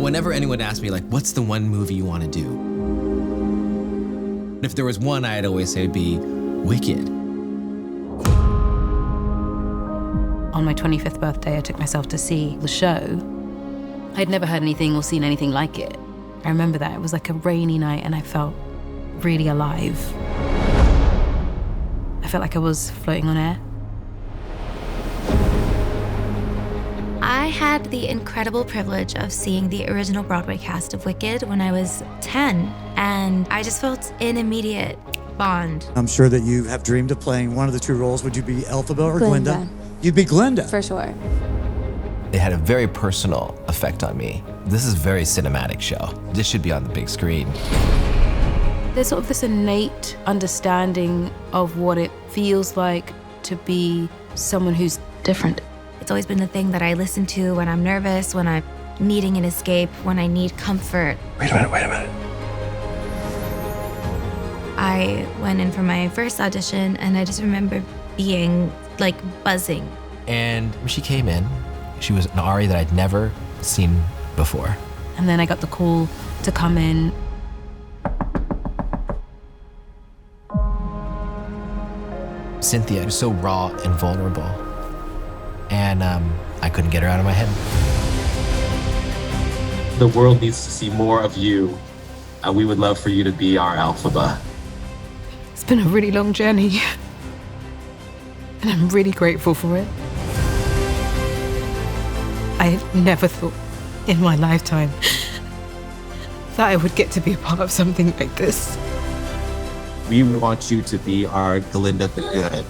whenever anyone asked me, like, what's the one movie you want to do? If there was one, I'd always say it'd be Wicked. On my 25th birthday, I took myself to see the show. I'd never heard anything or seen anything like it. I remember that. It was like a rainy night and I felt really alive. I felt like I was floating on air. I had the incredible privilege of seeing the original Broadway cast of Wicked when I was 10, and I just felt an immediate bond. I'm sure that you have dreamed of playing one of the two roles. Would you be Elphaba or Glinda? You'd be Glinda. For sure. It had a very personal effect on me. This is a very cinematic show. This should be on the big screen. There's sort of this innate understanding of what it feels like to be someone who's different. It's always been the thing that I listen to when I'm nervous, when I'm needing an escape, when I need comfort. Wait a minute. I went in for my first audition and I just remember being like buzzing. And when she came in, she was an Ari that I'd never seen before. And then I got the call to come in. Cynthia was so raw and vulnerable. And I couldn't get her out of my head. The world needs to see more of you, and we would love for you to be our Elphaba. It's been a really long journey, and I'm really grateful for it. I never thought in my lifetime that I would get to be a part of something like this. We want you to be our Glinda the Good.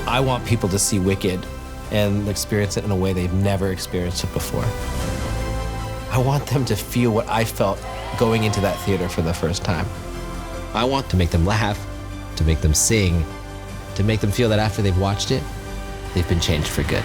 I want people to see Wicked and experience it in a way they've never experienced it before. I want them to feel what I felt going into that theater for the first time. I want to make them laugh, to make them sing, to make them feel that after they've watched it, they've been changed for good.